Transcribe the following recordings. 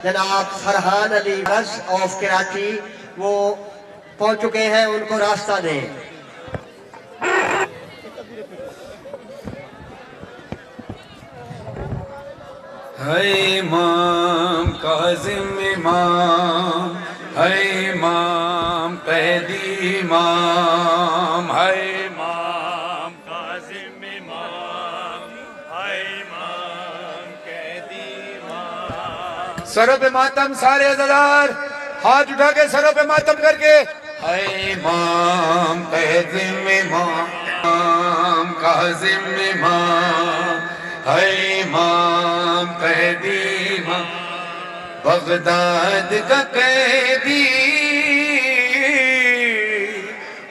جناب فرحان علی بس آف کراچی وہ پہنچ چکے ہیں، ان کو راستہ دیں۔ ہے امام کاظم امام، ہے امام قیدی امام، ہے امام کاظم امام، ہے امام قیدی امام۔ سروں پہ ماتم سارے عزادار ہاتھ اٹھا کے سروں پہ ماتم کر کے، ہے امام قیدی امام کاظم امام، ہے امام قیدی امام بغداد کا قیدی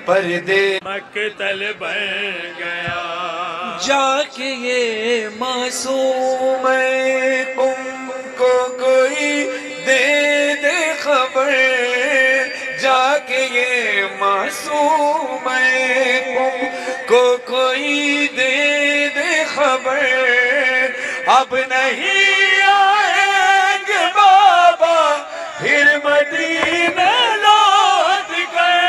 پردے مقتل بن گیا۔ جا کے یہ معصوم قم کو کوئی دے دے خبر، جا کے یہ معصوم قم کو کوئی دے دے خبر، اب نہیں آئیں گے بابا پھر مدینہ لوٹ گئے۔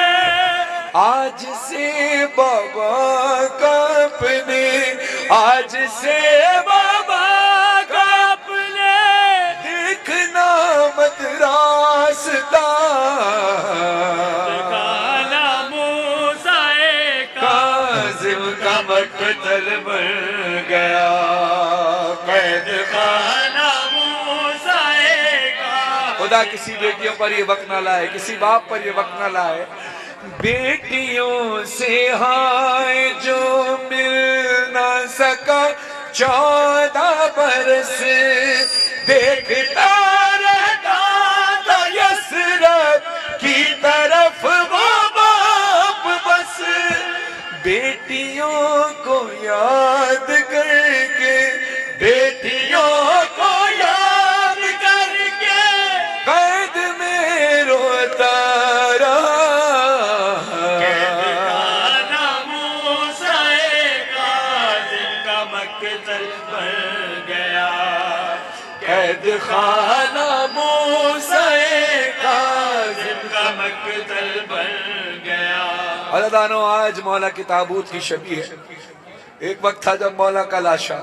آج سے بابا کا اپنے، آج سے بابا کا اپنے دیکھنا مت راستہ، دکھانا موسیٰ کاظم کا مقتل بن گیا۔ خدا کسی بیٹیوں پر یہ وقت نہ لائے، کسی باپ پر یہ وقت نہ لائے۔ بیٹیوں سے ہائے جو مل نہ سکا 14 برس، دیکھتا رہتا تھا یثرب کی طرف وہ باپ بس، بیٹیوں کو یاد کر کے، بیٹیوں کو یاد کر کے قید میں روتا رہا۔ قید خانہ موسیٰ کاظم کا مقتل بن گیا، قید خانہ موسیٰ کاظم کا مقتل بن گیا۔ عزیزانو، آج مولا کی تابوت کی شبی ہے۔ ایک وقت تھا جب مولا کا لاشا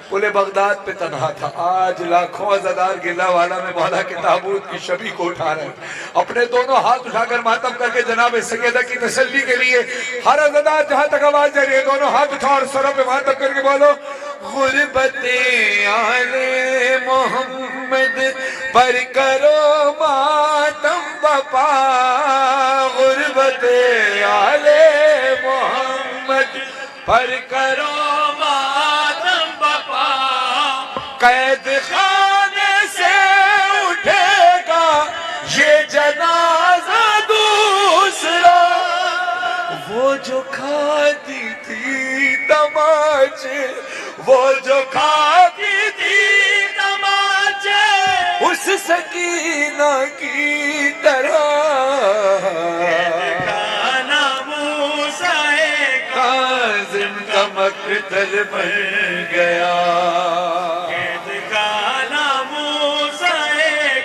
پل بغداد پہ تنہا تھا، آج لاکھوں عزادار گلہ والا میں مولا کے تابوت کی شبی کو اٹھا رہے ہیں، اپنے دونوں ہاتھ اٹھا کر ماتم کر کے جناب سیدہ کی تسلی کے لیے ہر عزادار جہاں تک آواز جا رہی ہے دونوں ہاتھ اٹھا اور سروں پہ ماتم کر کے بولو، غربت آل محمد پر کرو ماتم بپا، غربت آل محمد پر کرو ماتم بپا، قید خانے سے اٹھے گا یہ جنازہ دوسرا، وہ جو کھاتی تھی تماچے، وہ جو کھاتی تھی تماچے اس سکینہ کی طرح، کاظم کا مقتل بن گیا۔ قید خانہ موسیٰ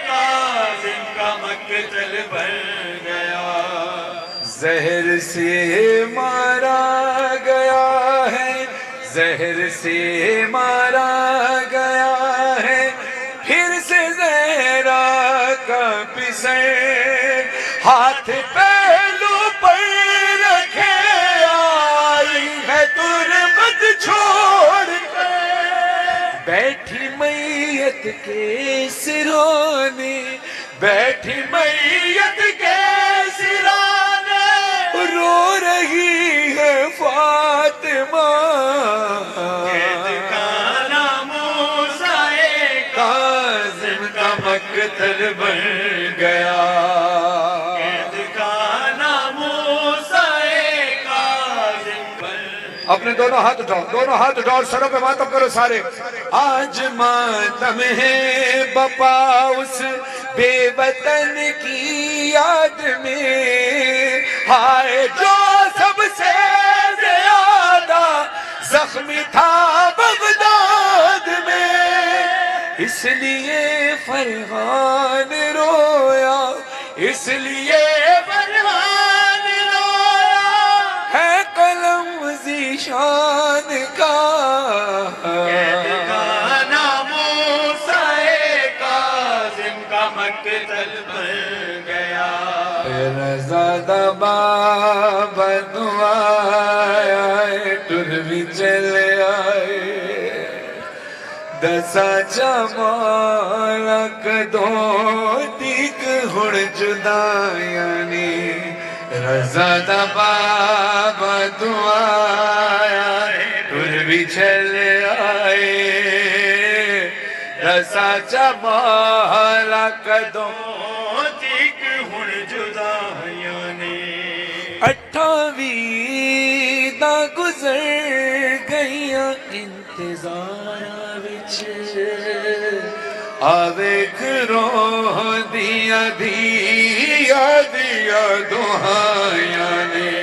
کاظم کا مقتل بن گیا، زہر سے مارا گیا ہے، زہر سے مارا گیا ہے، پھر سے زہرا کا پسر ہاتھ پہلو پر رکھے آئی ہے تربت چھوڑ کر، بیٹھی میت کے سرانے، بیٹھی میت کے سرانے رو رہی ہے فاطمہ، قید خانہ موسیٰ کاظم کا مقتل بن گیا۔ اپنے دونوں ہاتھ اٹھاؤ، دونوں ہاتھ اٹھاؤ اور سروں پہ ماتم کرو سارے۔ آج ماتم ہے بپا اس بے وطن کی یاد میں، ہائے جو سب سے زیادہ زخمی تھا بغداد میں، اس لیے فرحان رویا، اس لیے فرحان رویا، ہے قلم ذیشان کا مقتل بن گیا، رضا دبا بنوایا ٹر بھی چلے آئے، دسا جمالا کدوں تیک ہن جدائیانی، رضا دبا بنوایا ٹر بھی چلے آئے، رسا جمالا کدوں تیک ہن جدائیانی، 28 دا گزر گئیاں انتظاراں وچ، آویکھ روح دیاں دیاں دیاں دعائیاں نے،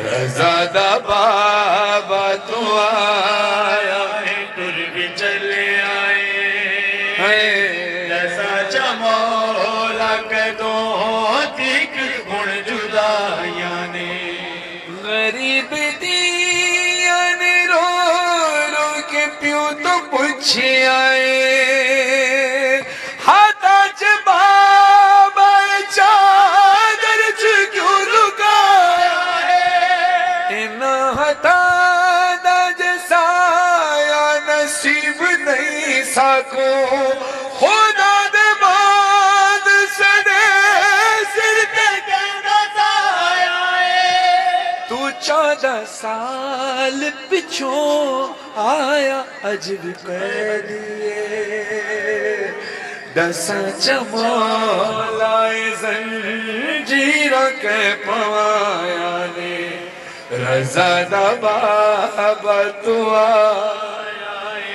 رضا دا بابا تو آیا ہے ٹر بھی چلے آئے، رضا جمالا کدوں تیک ہن جدائیاں نے، غریب دیاں نے رو رو کے پیوں تو پوچھے آئے، ہاتھا چ بابا چادر چ کیوں لکایا ہے، انہاں ہاتھا دا جسایا نصیب نہیں ساکو، خدا دے بعد سنے سر تے کہنا سایا ہے، تو 14 سال پچھوں آیا عجب قیدیے، دساں جمالائے زنجیرہ کے پوایا نے، رضا دا بابا تو آیا ہے،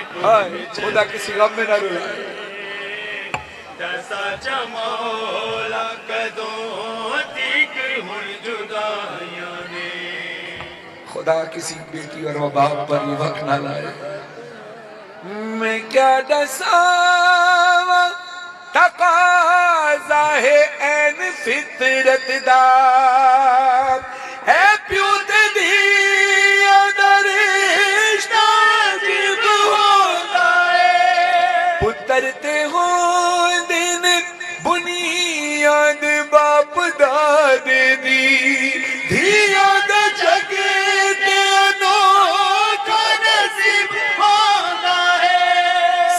خدا کسی غم میں نہ روئے، دسا جمالا کدوں تیک ہن جدائیاں نے، خدا کسی بیٹی اور باپ پر یہ وقت نہ لائے، میں کیا دساواں تقاضا ہے این فطرت دا، ہے پیو تے دیا دا رشتہ عجیب ہوتا ہے، پتر تے ہون دن بنیاد باپ دادے دی، دھیا دا جگ تے انوکھا نصیب ہوتا ہے،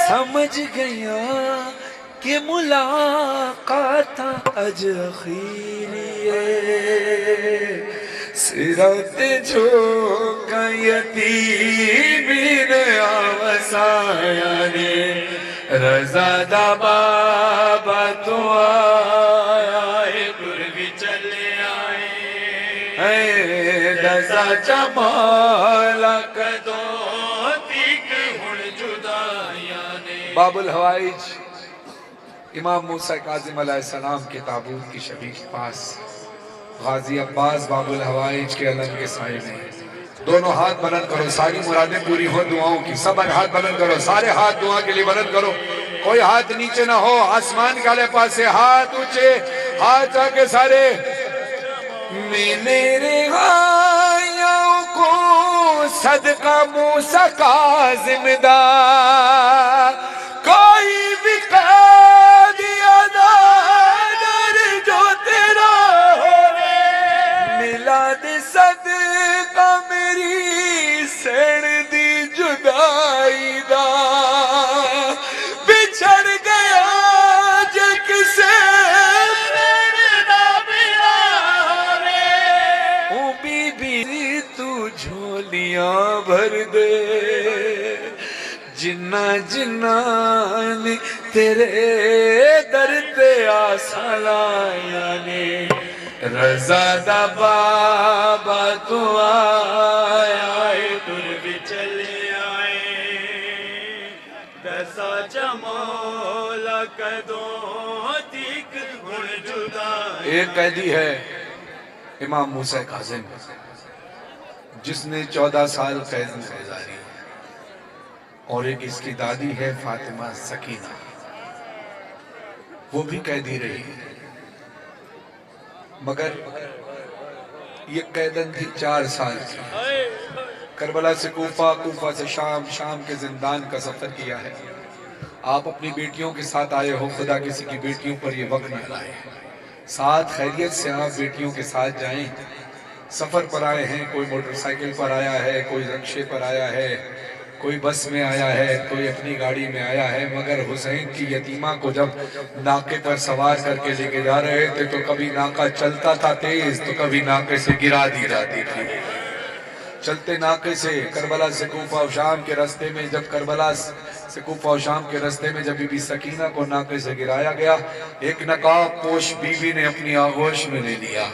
سمجھ گیا کہ ملاقات اج اخیری ہے، سرات جھوکا یتیمین آوسایا نے، رضا دا بابا تو آیا ہے ٹر بھی چلے آئے، دسا جمالا کدوں تیک ہن جدائیاں نے، باب الحوائج امام موسیٰ کاظم علیہ السلام کے تابوت کی شبیہ کے پاس غازی عباس باب الحوائج کے علم کے سائے میں، دونوں ہاتھ بلند کرو، ساری مرادیں پوری ہو دعاؤں کی، سب ہاتھ بلند کرو، سارے ہاتھ دعا کے لیے بلند کرو، کوئی ہاتھ نیچے نہ ہو، آسمان کالے پاس سے ہاتھ اونچے، ہاتھ آکے سارے، میرے رہائیوں کو صدقہ موسیٰ کاظم دا، کوئی بھی قیدی ادادر جو تیرا ہوئے، ملاد صدقہ میری سین دی جدائی دا، بچھڑ گیا جگ سے میرنا بیارے، او بی بی تو جھولیاں بھر دے، جنہ نے تیرے در تے آسا لایا نے، رضا دا بابا تو آیا ہے ٹر بھی چلے آئے، دسا جمالا کدوں تیک ہن جدائیاں، ایک قیدی ہے امام موسیٰ کاظم جس نے 14 سال قید میں گزاری، اور ایک اس کی دادی ہے فاطمہ سکینہ، وہ بھی قیدی رہی، مگر یہ قیدن تھی 4 سال کی۔ کربلا سے کوفہ، کوفہ سے شام، شام کے زندان کا سفر کیا ہے۔ آپ اپنی بیٹیوں کے ساتھ آئے ہو، خدا کسی کی بیٹیوں پر یہ وقت نہ لائے، ساتھ خیریت سے آپ بیٹیوں کے ساتھ جائیں۔ سفر پر آئے ہیں، کوئی موٹر سائیکل پر آیا ہے، کوئی رکشے پر آیا ہے، کوئی بس میں آیا ہے، کوئی اپنی گاڑی میں آیا ہے، مگر حسین کی یتیمہ کو جب ناکے پر سوار کر کے لے کے جا رہے تھے تو کبھی ناکہ چلتا تھا تیز تو کبھی ناکے سے گرا دی جاتی تھی۔ چلتے ناکے سے کربلا سے کوفہ و شام کے رستے میں، جب کربلا سے کوفہ و شام کے رستے میں جب بی بی سکینہ کو ناکے سے گرایا گیا، ایک نقاب پوش بی بی نے اپنی آغوش میں لے لیا۔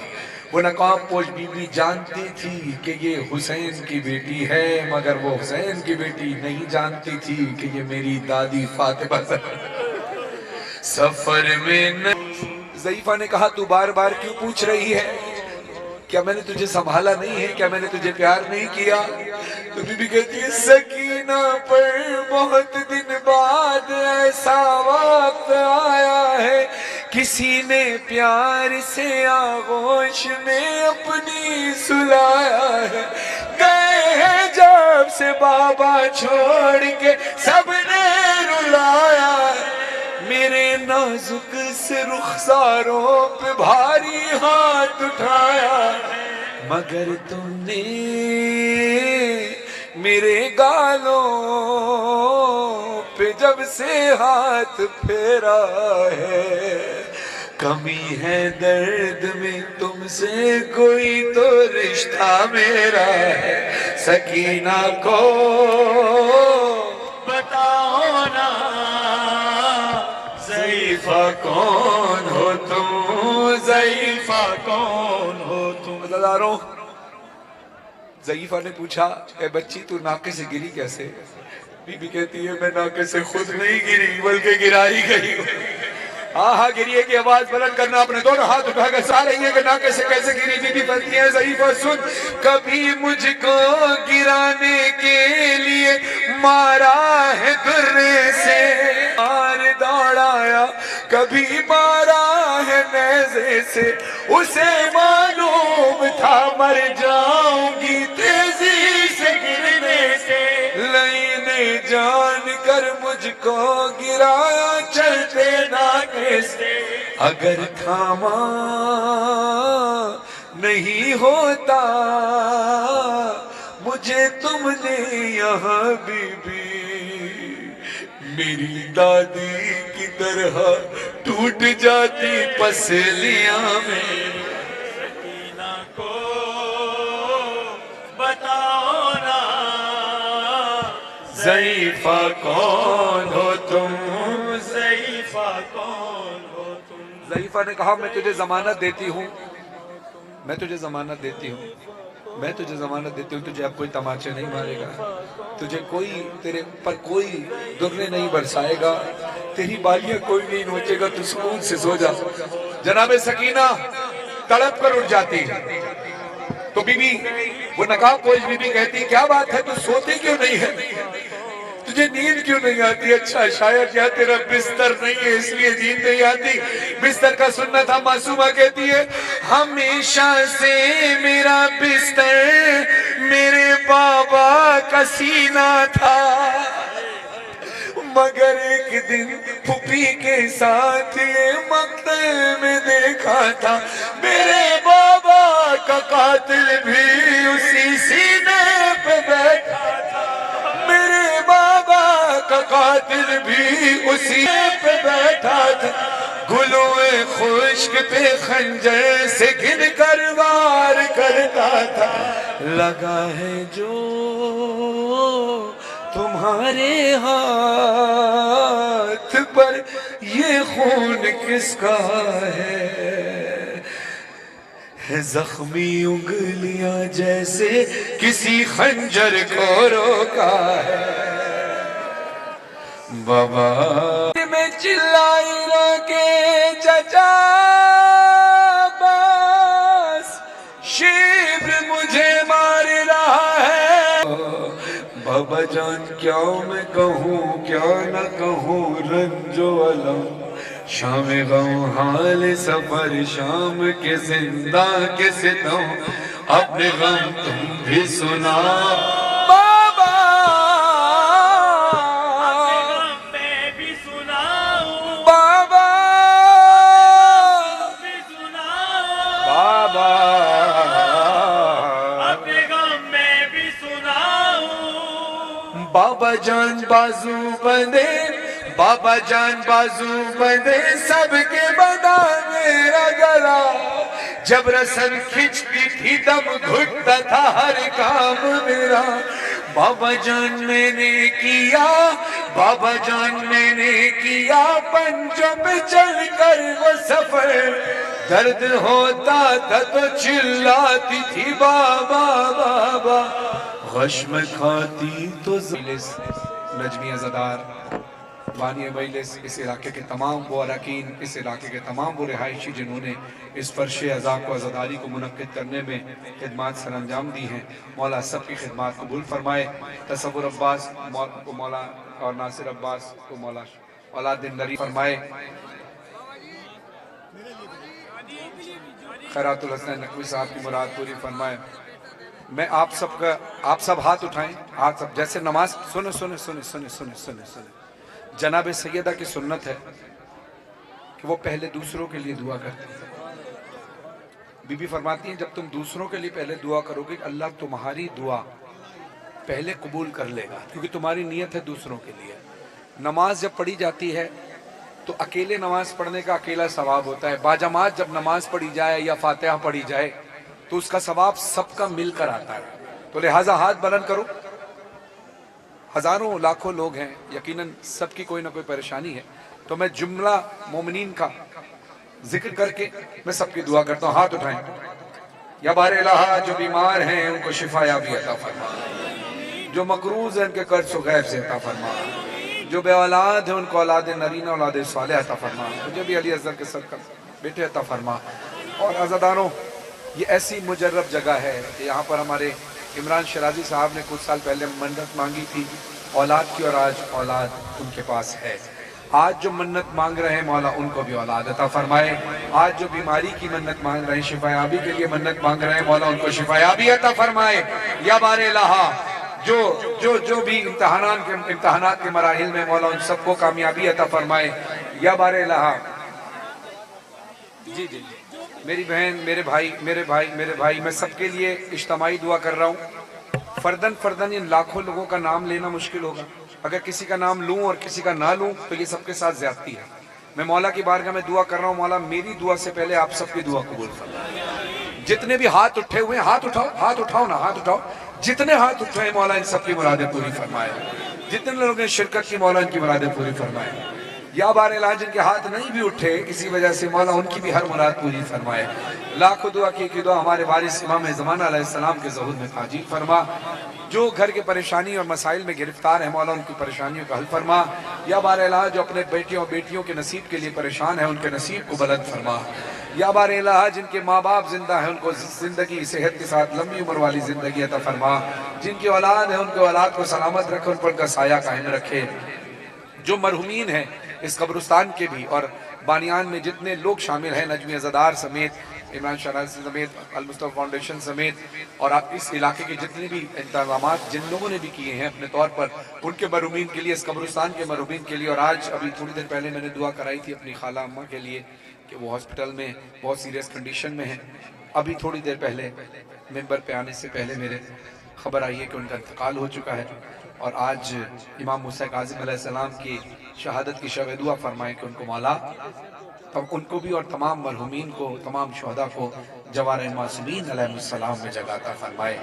وہ نقاب پوش بی بی جانتی تھی کہ یہ حسین کی بیٹی ہے، مگر وہ حسین کی بیٹی نہیں جانتی تھی کہ یہ میری دادی فاطمہ سفر میں ضعیفہ نے کہا تو بار بار کیوں پوچھ رہی ہے؟ کیا میں نے تجھے سنبھالا نہیں ہے؟ کیا میں نے تجھے پیار نہیں کیا؟ تو بی بی کہتی ہے سکینہ پر بہت دن بعد ایسا وقت آیا ہے، کسی نے پیار سے آغوش میں اپنی سلایا ہے، گئے ہیں جب سے بابا چھوڑ کے سب نے رلایا ہے، میرے نازک سے رخساروں پہ بھاری ہاتھ اٹھایا، مگر تم نے میرے گالوں پہ جب سے ہاتھ پھیرا ہے، کمی ہے درد میں تم سے کوئی تو رشتہ میرا ہے، سکینہ کو بتاؤ نا ضعیفہ کون ہو تم، ضعیفہ کون ہو تم؟ مزداروں، ضعیفہ نے پوچھا اے بچی تو ناکے سے گری کیسے؟ بی بی کہتی ہے میں ناکے سے خود نہیں گری بلکہ گرائی گئی ہوں۔ ہاں گریے کی آواز بلند کرنا، اپنے دونوں ہاتھ اٹھا کر سا رہی ہے کہ ناکے سے کیسے گری؟ بی بی بنتی ہے ضعیفہ سن، کبھی مجھ کو گرانے کے لیے مارا ہے درے سے مار دوڑایا، کبھی مارا ہے نیزے سے، اسے معلوم تھا مر جاؤں گی تیزی سے گرنے سے، لینے جان کر مجھ کو گرایا چلتے ناکے سے، اگر تھاما نہیں ہوتا مجھے تم نے یہاں بی بی، میری دادی کی طرح ٹوٹ جاتی پسلیاں میں، سکینہ کو بتاؤ نا ضعیفہ کون ہو تم، ضعیفہ کون ہو تم؟ ضعیفہ نے کہا میں تجھے ضمانت دیتی ہوں، میں تجھے ضمانت دیتی ہوں، میں تجھے ضمانت دیتی ہوں، تجھے اب کوئی تماچے نہیں مارے گا، تجھے کوئی تیرے پر کوئی درنے نہیں برسائے گا، تیری بالیاں کوئی نہیں نوچے گا، تو سکون سے سو جا۔ جناب سکینہ تڑپ کر اٹھ جاتی تو بی بی وہ نقاب پوش بی بی کہتی کیا بات ہے تو سوتی کیوں نہیں ہے، تجھے نیند کیوں نہیں آتی؟ اچھا شاید یا تیرا بستر نہیں ہے اس لیے نیند نہیں آتی، بستر کا سننا تھا۔ معصومہ کہتی ہے ہمیشہ سے میرا بستر میرے بابا کا سینہ تھا، مگر ایک دن پھوپھی کے ساتھ یہ مقتل میں دیکھا تھا، میرے بابا کا قاتل بھی اسی سینے پہ بیٹھا تھا، میرے بابا کا قاتل بھی اسی پہ بیٹھا تھا، گلوئے خشک پہ خنجر سے گن کر وار کرتا تھا، لگا ہے جو تمہارے ہاتھ پر یہ خون کس کا ہے، زخمی انگلیاں جیسے کسی خنجر کو روکا ہے، بابا میں چلائی روکے چچا بس شیب مجھے مار رہا ہے، بابا جان کیا میں کہوں کیا نہ کہوں رنج و علم شام غم حال سفر شام کے زندہ کے ستم اپنے غم تم بھی سنا بابا میں بھی سناؤں بابا بھی سناؤں بابا اپنے غم میں بھی سناؤں بابا جان بازو بندے بابا جان بازو بندے سب کے بنا میرا گلا جب رسن کھچتی تھی دم گھٹتا تھا ہر کام میرا بابا جان میں نے کیا بابا جان میں نے کیا پنجوں پہ چل کر وہ سفر درد ہوتا تھا تو چلاتی تھی بابا بابا غشم کھاتی تو نجمی عزادار بانی مجلس اس علاقے کے تمام وہ اراکین اس علاقے کے تمام وہ رہائشی جنہوں نے اس فرش عزا کو عزاداری کو منعقد کرنے میں خدمات سر انجام دی ہیں مولا سب کی خدمات قبول فرمائے تصور عباس کو مولا اور ناصر عباس کو مولا اولاد دن نری فرمائے خیرات الحسن نقوی صاحب کی مراد پوری فرمائے میں آپ سب ہاتھ اٹھائیں ہاتھ سب جیسے نماز سنے جناب سیدہ کی سنت ہے کہ وہ پہلے دوسروں کے لیے دعا کرتی ہیں بی بی فرماتی ہیں جب تم دوسروں کے لیے پہلے دعا کرو گے اللہ تمہاری دعا پہلے قبول کر لے گا کیونکہ تمہاری نیت ہے دوسروں کے لیے نماز جب پڑھی جاتی ہے تو اکیلے نماز پڑھنے کا اکیلا ثواب ہوتا ہے باجماعت جب نماز پڑھی جائے یا فاتحہ پڑھی جائے تو اس کا ثواب سب کا مل کر آتا ہے تو لہٰذا ہاتھ بلند کرو ہزاروں لاکھوں لوگ ہیں یقیناً سب کی کوئی نہ کوئی پریشانی ہے تو میں جملہ مومنین کا ذکر کر کے میں سب کی دعا کرتا ہوں ہاتھ اٹھائیں یا بار الہ جو بیمار ہیں ان کو شفا یابی عطا فرما جو مقروض ہیں ان کے قرض و غیب سے عطا فرما جو بے اولاد ہیں ان کو اولاد نرینہ اولاد صالح عطا فرما مجھے بھی علی اصغر کے سر کا بیٹے عطا فرما اور عزاداروں یہ ایسی مجرب جگہ ہے کہ یہاں پر ہمارے عمران شرازی صاحب نے کچھ سال پہلے منت مانگی تھی اولاد کی اور آج اولاد ان کے پاس ہے آج جو منت مانگ رہے ہیں مولا ان کو بھی اولاد عطا فرمائے آج جو بیماری کی منت مانگ رہے ہیں شفا یابی کے لیے منت مانگ رہے ہیں مولا ان کو شفا یابی عطا فرمائے یا بار الہ جو بھی امتحانات کے مراحل میں مولا ان سب کو کامیابی عطا فرمائے یا بار الہ جی میری بہن میرے بھائی میں سب کے لیے اجتماعی دعا کر رہا ہوں فردن ان لاکھوں لوگوں کا نام لینا مشکل ہوگا اگر کسی کا نام لوں اور کسی کا نہ لوں تو یہ سب کے ساتھ زیادتی ہے میں مولا کی بارگاہ میں دعا کر رہا ہوں مولا میری دعا سے پہلے آپ سب کی دعا قبول فرمائے جتنے بھی ہاتھ اٹھے ہوئے ہیں ہاتھ اٹھاؤ جتنے ہاتھ اٹھائے مولا ان سب کی مرادیں پوری فرمائے جتنے لوگوں نے شرکت کی مولا ان کی مرادیں پوری فرمائے یا بار الہ جن کے ہاتھ نہیں بھی اٹھے کسی وجہ سے مولا ان کی بھی ہر مراد پوری فرمائے لاکھوں دعا کی دعا ہمارے وارث امام زمانہ علیہ السلام کے ظہور میں تاجیل فرما جو گھر کے پریشانی اور مسائل میں گرفتار ہیں مولا ان کی پریشانیوں کا حل فرما یا بار الہ جو اپنے بیٹے اور بیٹیوں کے نصیب کے لیے پریشان ہیں ان کے نصیب کو بلند فرما یا بار الہ جن کے ماں باپ زندہ ہیں ان کو زندگی صحت کے ساتھ لمبی عمر والی زندگی عطا فرما جن کی اولاد ہے ان کے اولاد کو سلامت رکھے ان پر ان کا سایہ قائم رکھے جو مرحومین ہیں اس قبرستان کے بھی اور بانیان میں جتنے لوگ شامل ہیں نجمی عزادار سمیت عمران شرازی سمیت المصطفیٰ فاؤنڈیشن سمیت اور اس علاقے کے جتنے بھی انتظامات جن لوگوں نے بھی کیے ہیں اپنے طور پر ان کے مرحومین کے لیے اس قبرستان کے مرحومین کے لیے اور آج ابھی تھوڑی دیر پہلے میں نے دعا کرائی تھی اپنی خالہ اماں کے لیے کہ وہ ہاسپٹل میں بہت سیریس کنڈیشن میں ہیں ابھی تھوڑی دیر پہلے ممبر پہ آنے سے پہلے میرے خبر آئی ہے کہ ان کا انتقال ہو چکا ہے اور آج امام موسیٰ کاظم علیہ السلام کی شہادت کی شب دعا فرمائیں کہ ان کو مولا ان کو بھی اور تمام مرحومین کو تمام شہداء کو جوار معصومین علیہ السلام میں جگہ عطا فرمائے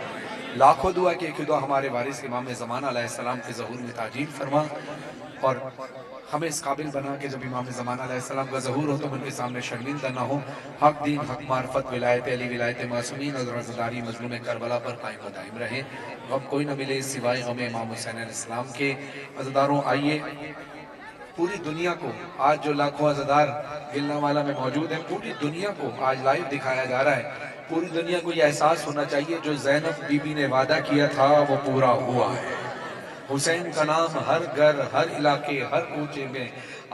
لاکھوں دعا کہ ایک دعا ہمارے وارث امام زمانہ علیہ السلام کے ظہور میں تاجیل فرما اور ہمیں اس قابل بنا کہ جب امام زمانہ علیہ السلام کا ظہور ہو تو ان کے سامنے شرمندہ نہ ہو حق دین حق معرفت ولایت علی ولایت معصومین اور رضاداری مظلوم کربلا پر قائم و دائم رہے غم کوئی نہ ملے سوائے غم امام حسین علیہ السلام کے عزاداروں آئیے پوری دنیا کو آج جو لاکھوں عزادار گلنا والا میں موجود ہیں پوری دنیا کو آج لائیو دکھایا جا رہا ہے پوری دنیا کو یہ احساس ہونا چاہیے جو زینب بی بی نے وعدہ کیا تھا وہ پورا ہوا ہے حسین کا نام ہر گھر، ہر علاقے، ہر کوچے میں،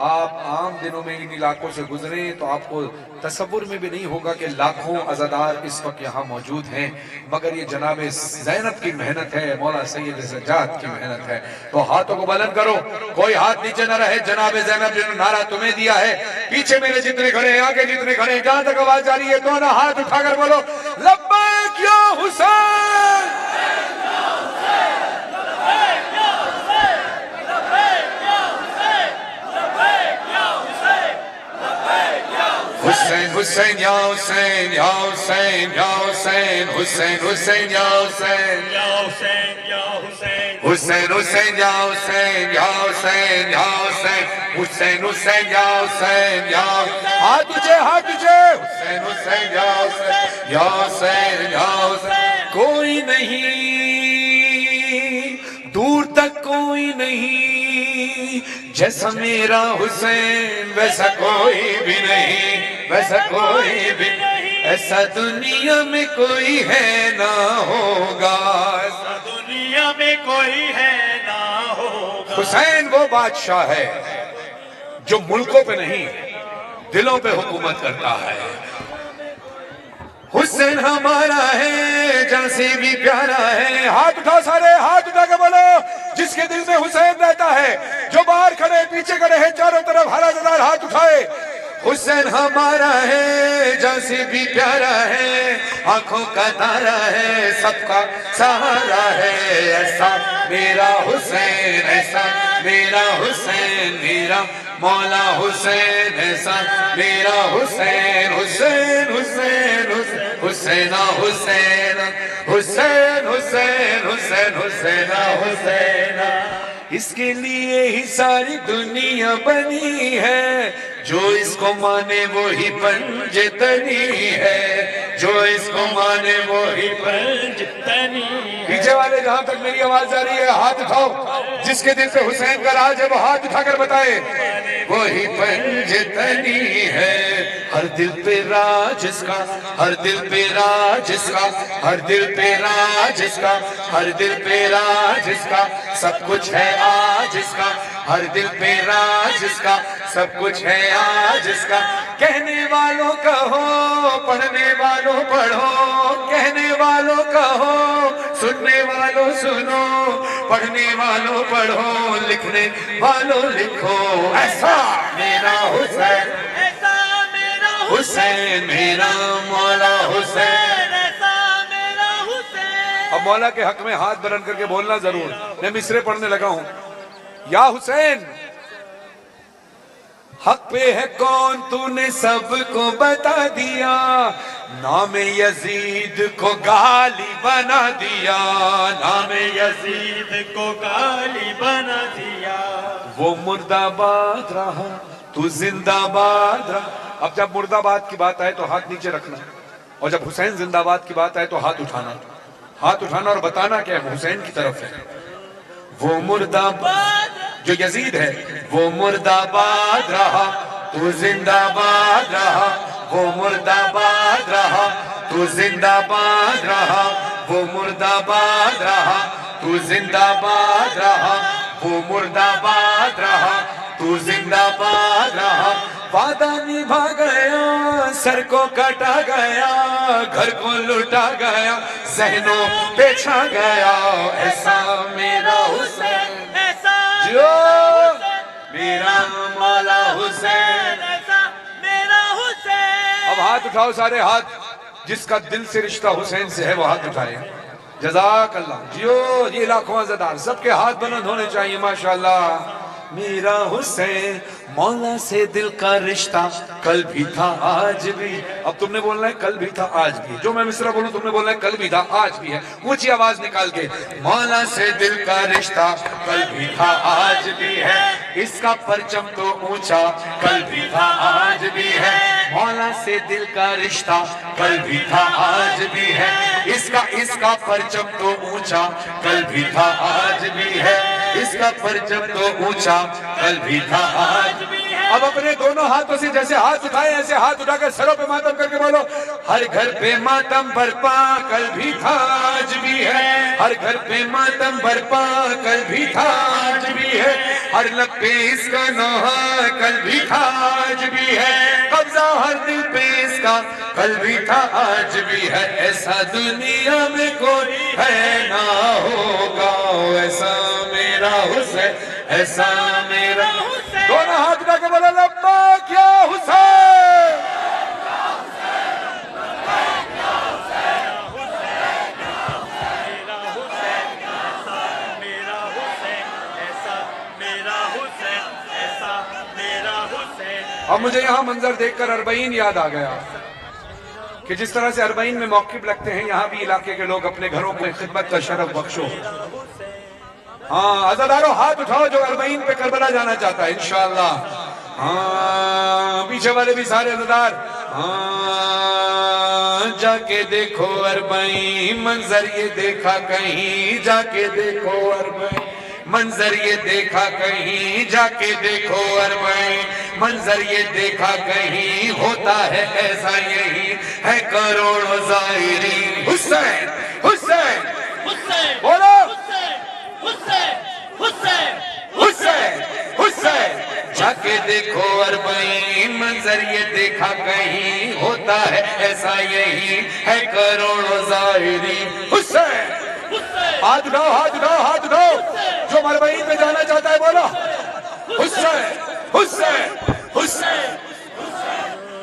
آپ عام دنوں میں ان علاقوں سے گزریں تو آپ کو تصور میں بھی نہیں ہوگا کہ لاکھوں عزادار اس وقت یہاں موجود ہیں، مگر یہ جناب زینب کی محنت ہے، مولا سید سجاد کی محنت ہے۔ تو ہاتھوں کو بلند کرو، کوئی ہاتھ نیچے نہ رہے۔ جناب زینب نے نعرہ تمہیں دیا ہے، پیچھے میرے جتنے کھڑے ہیں، آگے جتنے کھڑے ہیں، جہاں تک آواز جا رہی ہے دونوں ہاتھ اٹھا کر بولو لبیک یا حسین۔ حسین حسین یا حسین یا حسین یا حسین حسین حسین یا حسین یا حسین یا حسین حسین حسین یا حسین یا حسین یا حسین حسین حسین یا حسین یا ہاتھ اونچے ہاتھ اونچے حسین حسین یا حسین یا حسین یا حسین۔ کوئی نہیں دور تک کوئی نہیں جیسا میرا حسین، ویسا کوئی بھی نہیں، ویسا کوئی بھی نہیں، ایسا دنیا میں کوئی ہے نہ ہوگا، ایسا دنیا میں کوئی ہے نہ ہوگا۔ حسین وہ بادشاہ ہے جو ملکوں پہ نہیں دلوں پہ حکومت کرتا ہے۔ حسین ہمارا ہے جہاں سے بھی پیارا ہے۔ ہاتھ اٹھا سارے، ہاتھ اٹھا کے بولو جس کے دل میں حسین رہتا ہے، جو باہر کھڑے پیچھے کھڑے ہیں چاروں طرف ہر عزادار ہاتھ اٹھائے۔ حسین ہمارا ہے جہاں سے بھی پیارا ہے، آنکھوں کا تارا ہے، سب کا سہارا ہے، ایسا میرا حسین، ایسا میرا حسین، میرا مولا حسین، ایسا میرا حسین، حسین حسین حسین حسین حسین حسین حسین حسین حسین۔ اس کے لیے ہی ساری دنیا بنی ہے، جو اس کو مانے وہی پنجتنی ہے، جو اس کو مانے وہی پنجتنی ہے۔ پیچھے والے جہاں تک میری آواز آ رہی ہے ہاتھ اٹھاؤ، جس کے دل پہ حسین کا راج ہے وہ ہاتھ اٹھا کر بتائے وہی پنجتنی ہے۔ ہر دل پہ راج اس کا، ہر دل پہ راج اس کا، ہر دل پہ راج اس کا، ہر دل پہ راج اس کا، سب کچھ ہے آج اس کا، ہر دل پہ راج اس کا، سب کچھ ہے آج اس کا۔ کہنے والوں کہو، پڑھنے والوں پڑھو، کہنے والوں کہو، سننے والوں سنو، پڑھنے والوں پڑھو، لکھنے والوں لکھو، ایسا میرا حسین، ایسا میرا حسین میرا مولا حسین۔ ایسا میرا حسین۔ اب مولا کے حق میں ہاتھ بلند کر کے بولنا ضرور، میں مصرے پڑھنے لگا ہوں۔ یا حسین حق پہ ہے کون تو نے سب کو بتا دیا، نام یزید کو گالی بنا دیا، نام یزید کو گالی بنا دیا۔ وہ مردہ آباد رہا تو زندہ آباد رہا۔ اب جب مردہ آباد کی بات آئے تو ہاتھ نیچے رکھنا، اور جب حسین زندہ آباد کی بات آئے تو ہاتھ اٹھانا، ہاتھ اٹھانا اور بتانا کہ ہم حسین کی طرف ہے۔ وہ مردہ آباد جو یزید ہے، وہ مردہ آباد رہا تو زندہ آباد رہا، وہ مردہ آباد رہا تو زندہ آباد رہا، وہ مردہ آباد رہا تو زندہ آباد رہا، وہ مردہ آباد رہا تو زندہ آباد رہا۔ وعدہ نبھا گیا، سر کو کٹا گیا، گھر کو لٹا گیا، ذہنوں پہ چھا گیا، ایسا میرا حسین، ایسا جو میرا مولا حسین۔ ایسا میرا حسین۔ اب ہاتھ اٹھاؤ سارے، ہاتھ جس کا دل سے رشتہ حسین سے ہے وہ ہاتھ اٹھائے۔ جزاک اللہ جیو، یہ لاکھوں عزادار سب کے ہاتھ بلند ہونے چاہیے ماشاءاللہ۔ میرا حسین مولا سے دل کا رشتہ کل بھی تھا آج بھی۔ اب تم نے بولنا ہے کل بھی تھا آج بھی، جو میں مصرع بولوں تم نے بولنا ہے کل بھی تھا آج بھی ہے، اونچی آواز نکال کے۔ مولا سے دل کا رشتہ کل بھی تھا آج بھی ہے، اس کا پرچم تو اونچا کل بھی تھا آج بھی ہے۔ مولا سے دل کا رشتہ کل بھی تھا آج بھی ہے، اس کا پرچم تو اونچا کل بھی تھا آج بھی ہے، اس کا پرچم تو اونچا کل بھی تھا آج بھی ہے۔ اب اپنے دونوں ہاتھوں سے جیسے ہاتھ اٹھائے ایسے ہاتھ اٹھا کر سروں پہ ماتم کر کے بولو ہر گھر پہ ماتم برپا کل بھی تھا آج بھی ہے، ہر گھر پہ ماتم برپا کل بھی تھا آج بھی ہے، ہر لب پہ اس کا نوحہ کل بھی تھا آج بھی ہے، قبضہ ہر دل پہ اس کا کل بھی تھا آج بھی ہے، ایسا دنیا میں کوئی ہے نہ ہوگا ایسا میرا حسین، ایسا میرا حسین۔ دونوں ہاتھ اٹھا کے بولا لبیک یا حسین۔ اب مجھے یہاں منظر دیکھ کر اربعین یاد آ گیا کہ جس طرح سے اربعین میں موقف لگتے ہیں، یہاں بھی علاقے کے لوگ اپنے گھروں میں خدمت کا شرف بخشو۔ ہاں عزادارو ہاتھ اٹھاؤ جو اربعین پہ کربلا جانا چاہتا ہے انشاءاللہ۔ ہاں پیچھے والے بھی سارے عزادار، ہاں جا کے دیکھو اربعین منظر یہ دیکھا کہیں، جا کے دیکھو اربعین منظر یہ دیکھا کہیں، جا کے دیکھو اربعین منظر یہ دیکھا کہیں، ہوتا ہے ایسا یہی ہے کروڑوں زائرین۔ حسین حسین حسین بولو حسین حسین حسین حسین، جا کے دیکھو اربعین منظر یہ دیکھا کہیں، ہوتا ہے ایسا یہی ہے کروڑوں زائرین۔ حسین ہاتھ اٹھاؤ ہاتھ اٹھاؤ ہاتھ اٹھاؤ جو اربعین پہ جانا چاہتا ہے بولو حسین حسین حسین۔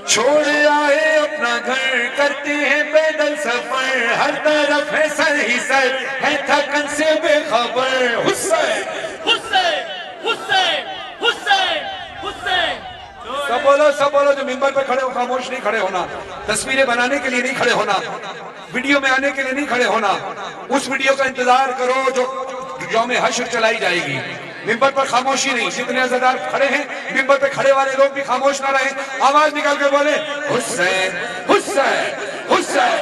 چھوڑ آئے اپنا گھر کرتے ہیں پیدل سفر، ہر طرف ہے سر ہی سر ہے تھکن سے بے خبر۔ حسین حسین حسین حسین حسین۔ سب بولو جو ممبر پہ کھڑے ہو خاموش نہیں کھڑے ہونا، تصویریں بنانے کے لیے نہیں کھڑے ہونا، ویڈیو میں آنے کے لیے نہیں کھڑے ہونا، اس ویڈیو کا انتظار کرو جو یوم حشر چلائی جائے گی۔ ممبر پر خاموشی نہیں، جتنے عزادار کھڑے ہیں ممبر پہ کھڑے والے لوگ بھی خاموش نہ رہیں، آواز نکال کے بولیں حسین حسین حسین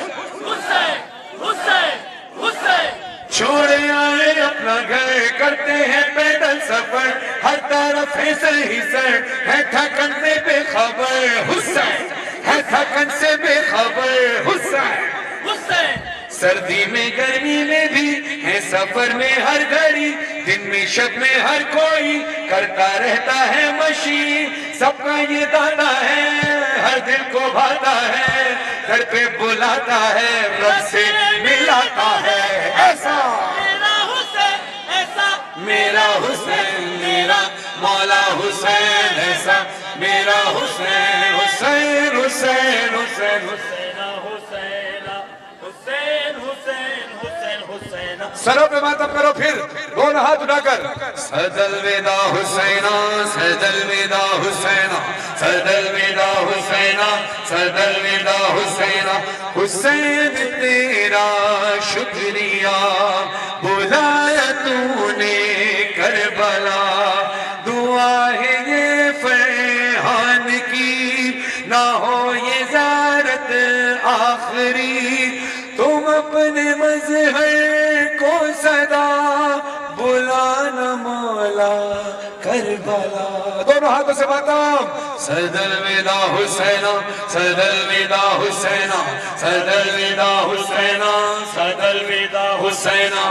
حسین حسین حسین۔ چھوڑ آئے اپنا گھر کرتے ہیں پیدل سفر، ہر طرف ہے سر ہی سر ہے تھکن سے بے خبر۔ حسین ہے تھکن سے بے خبر۔ حسین حسین سردی میں گرمی میں بھی ہے سفر میں ہر گھڑی، دن میں شب میں ہر کوئی کرتا رہتا ہے مشی، سب کا یہ دادا ہے ہر دل کو بھاتا ہے، گھر پہ بلاتا ہے رب سے ملاتا ہے۔ ایسا میرا حسین ایسا میرا حسین میرا مولا حسین، ایسا میرا حسین حسین حسین حسین حسین۔ سروں پہ ماتم کرو پھر دونوں ہاتھ اٹھا کر سد الوداع حسینہ سد الوداع حسینہ سد الوداع حسینہ سد الوداع حسینہ۔ حسین تیرا شکریہ بلایا تو نے کربلا، دعا ہے یہ فرحان کی نہ ہو یہ زیارت آخری، تم اپنے مظہر کو صدا بلانا مولا کربلا۔ دونوں ہاتھوں سے ماتم سد الوداع حسینہ سد الوداع حسینہ سد الوداع حسینہ سد الوداع حسینہ۔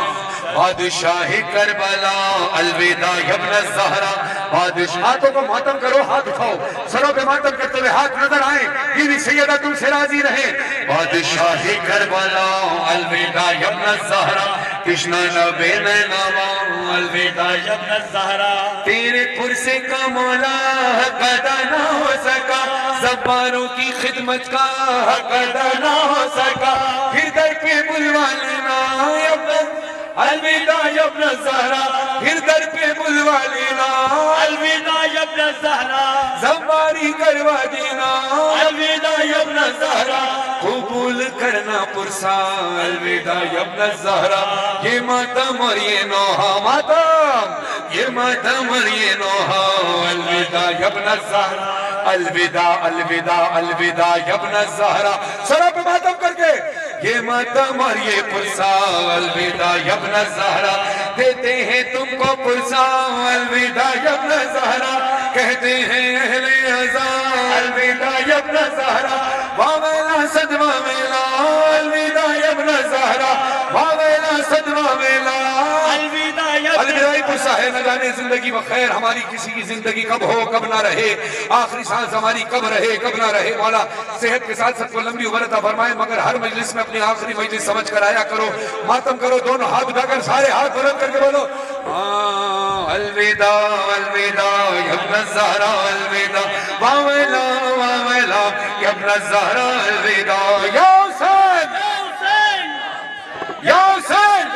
بادشاہ کربلا الوداع ابن الزہرا۔ بادشاہ ہاتھوں کو ماتم کرو، ہاتھ اٹھاؤ، سروں پہ ماتم کرتے ہوئے ہاتھ نظر آئیں، بیوی سیدہ تم سے راضی رہے۔ بادشاہ کربلا الوداع ابن الزہرا، کشنا نبی نوا الوداع ابن الزہرا۔ تیرے پرسے کا مولا حق ادا نہ ہو سکا، زبانوں کی خدمت کا حق ادا نہ ہو سکا، پھر در پہ بلوا لینا الوداع ابن الزہرا، پھر در پہ بلوا لینا الوداع ابن الزہرا، زباری کروا دینا الوداع ابن الزہرا، قبول کرنا پرسا الوداع ابن الزہرا۔ یہ ماتم اور یہ نوحہ ماتم، یہ ماتم اور یہ نوحہ الوداع ابن الزہرا۔ الوداع الوداع الوداع ابن الزہرا، سروں پہ ماتم کر کے یہ ماتم اور یہ پرسا الوداع ابن الزہرا، دیتے ہیں تم کو پرسا الوداع ابن الزہرا، کہتے ہیں اہل عزا الوداع ابن الزہرا۔ واویلا صدمہ میں بعد واویلا الوداع یا الوداعی پرسا ہے نہ جانے زندگی بخیر ہماری کسی کی زندگی کب ہو کب نہ رہے، آخری سانس ہماری کب رہے کب نہ رہے۔ مولا صحت کے ساتھ سب کو لمبی عمر عطا فرمائے، مگر ہر مجلس میں اپنی آخری مجلس سمجھ کر آیا کرو، ماتم کرو، دونوں ہاتھ اٹھا کر سارے ہاتھ بلند کر کے بولو الوداع الوداع یا ابن الزہرا الوداع واویلا واویلا یا ابن الزہرا الوداع یا حسین یا حسین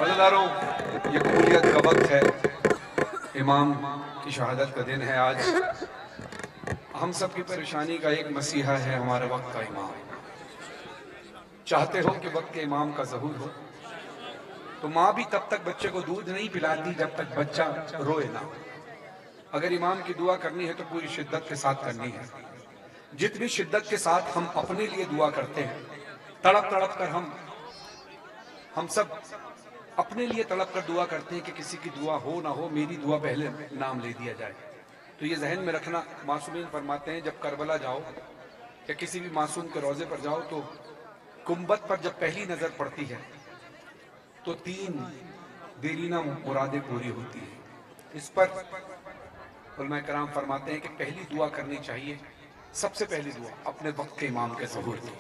عزیزداروں، یہ قبولیت کا وقت ہے، امام کی شہادت کا دن ہے آج۔ ہم سب کی پریشانی کا ایک مسیحا ہے ہمارے وقت کا امام۔ چاہتے ہو کہ وقت کے امام کا ظہور ہو تو ماں بھی تب تک بچے کو دودھ نہیں پلاتی جب تک بچہ روئے نہ۔ اگر امام کی دعا کرنی ہے تو پوری شدت کے ساتھ کرنی ہے، جتنی شدت کے ساتھ ہم اپنے لیے دعا کرتے ہیں، تڑپ تڑپ کر ہم سب اپنے لیے تڑپ کر دعا کرتے ہیں کہ کسی کی دعا ہو نہ ہو میری دعا پہلے نام لے دیا جائے۔ تو یہ ذہن میں رکھنا، معصومین فرماتے ہیں جب کربلا جاؤ یا کسی بھی معصوم کے روضے پر جاؤ تو گنبد پر جب پہلی نظر پڑتی ہے تو 3 دیرینہ مرادیں پوری ہوتی ہیں۔ اس پر علماء کرام فرماتے ہیں کہ پہلی دعا کرنی چاہیے، سب سے پہلی دعا اپنے وقت کے امام کے ظہور کی،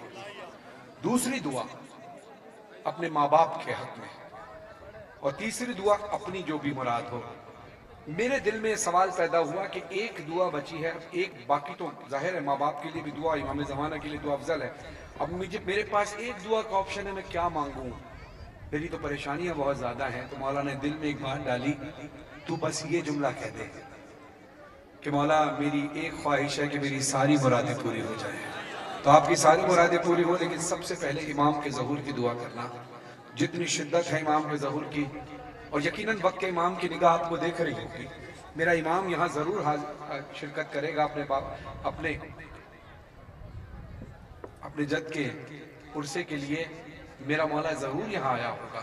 دوسری دعا اپنے ماں باپ کے حق میں، اور تیسری دعا اپنی جو بھی مراد ہو۔ میرے دل میں سوال پیدا ہوا کہ ایک دعا بچی ہے، ایک باقی تو ظاہر ہے ماں باپ کے لیے بھی دعا، امام زمانہ کے لیے دعا افضل ہے، اب میرے پاس ایک دعا کا آپشن ہے، میں کیا مانگوں؟ میری تو پریشانیاں بہت زیادہ ہیں۔ تو مولا نے دل میں ایک بات ڈالی، تو بس یہ جملہ کہہ دے کہ مولا میری ایک خواہش ہے کہ میری ساری مرادیں پوری ہو جائیں۔ تو آپ کی ساری مرادیں پوری ہو، لیکن سب سے پہلے امام کے ظہور کی دعا کرنا۔ جتنی شدت ہے امام کے ظہور کی، اور یقیناً وقت کے امام کی نگاہ آپ کو دیکھ رہی ہوگی، میرا امام یہاں ضرور شرکت کرے گا اپنے جد کے عرصے کے لیے، میرا مولا ضرور یہاں آیا ہوگا۔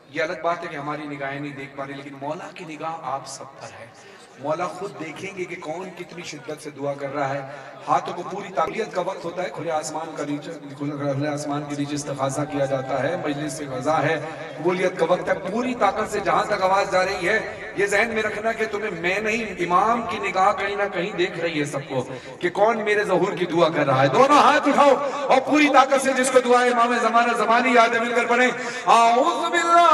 یہ الگ بات ہے کہ ہماری نگاہیں نہیں دیکھ پا رہی، لیکن مولا کی نگاہ آپ سب پر ہے۔ مولا خود دیکھیں گے کہ کون کتنی شدت سے دعا کر رہا ہے۔ ہاتھوں کو پوری تابلیت کا وقت ہوتا ہے، کھلے آسمان کے نیچے استغاثہ کیا جاتا ہے، مجلس سے غذا ہے، قبولیت کا وقت ہے، پوری طاقت سے جہاں تک آواز جا رہی ہے یہ ذہن میں رکھنا کہ تمہیں میں نہیں، امام کی نگاہ کہیں نہ کہیں دیکھ رہی ہے سب کو کہ کون میرے ظہور کی دعا کر رہا ہے۔ دونوں ہاتھ اٹھاؤ اور پوری طاقت سے جس کو دعا امام زمانہ زمانی یاد مل کر پڑھیں، اعوذ باللہ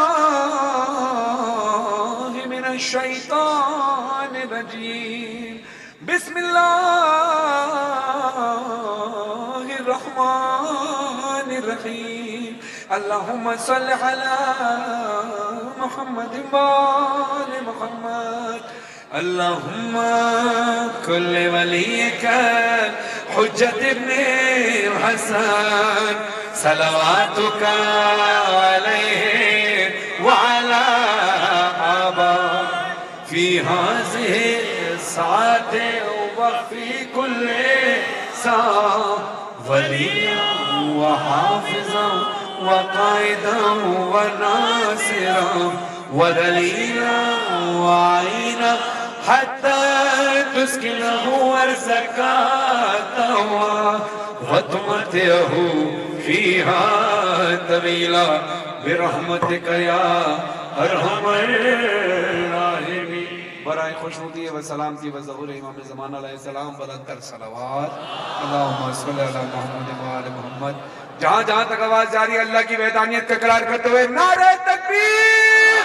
من الشیطان الرجیم، بسم اللہ الرحمن الرحیم، اللہم صل علی محمد وآل محمد، اللہم کل ولیک حجت ابن حسن صلواتک علیہ وعلی آبا فی هذه الساعة وفی کل ساعة ولیا وحافظا وقائدا وناصرا ودلیلا وعینا حتی تسکنه ارضک طوعا وتمتعه فیہا طویلا برحمتک یا ارحم الراحمین۔ برائے خوشنودی و سلامتی و ظہور امام زمان علیہ السلام بلندر صلوات، اللہم صلی علی محمد و آل محمد۔ جہاں جہاں تک آواز جاری اللہ کی وحدانیت کا اقرار کرتے ہوئے نعرہ تکبیر،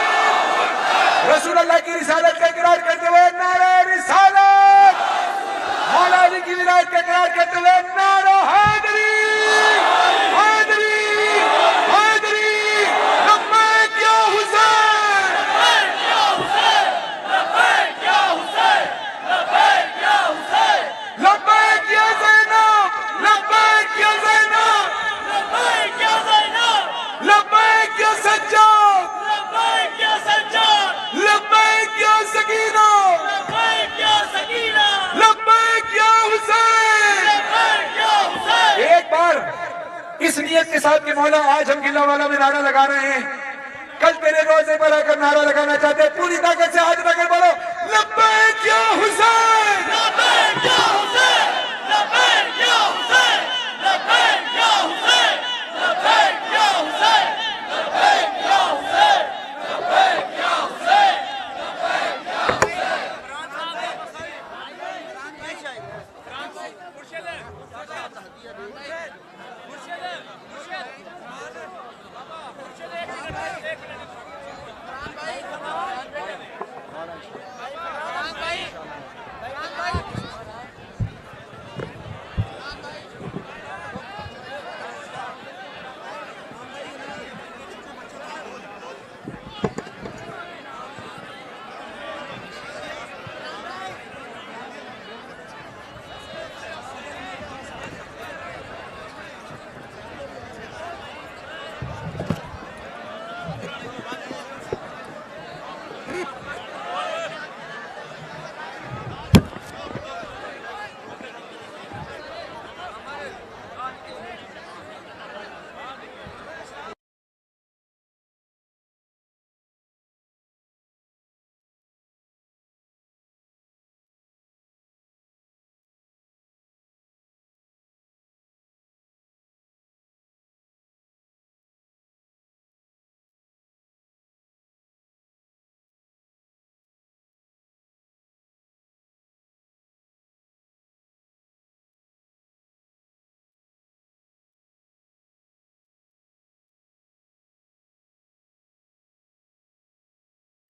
رسول اللہ کی رسالت کا اقرار کرتے ہوئے نعرہ رسالت، مولا علی کی ولایت کا اقرار کرتے ہوئے نعرہ حیدری حیدری حیدری، لبیک یا حسین، لبیک یا حسین، لبیک یا حسین، لبیک یا زینب، لبیک یا زینب، لبیک یا زینب، لبیک یا سجاد، لبیک یا سجاد، لبیک یا سکینہ، لبیک یا سکینہ، لبیک یا حسین، لبیک یا حسین۔ ایک بار اس نیت کے ساتھ کہ مولا آج ہم گلہ والا میں نعرہ لگا رہے ہیں، کل تیرے روزے پر آ کر نعرہ لگانا چاہتے ہیں. پوری طاقت سے ہاتھ اٹھا کر بولو لبیک یا حسین. لبیک یا حسین.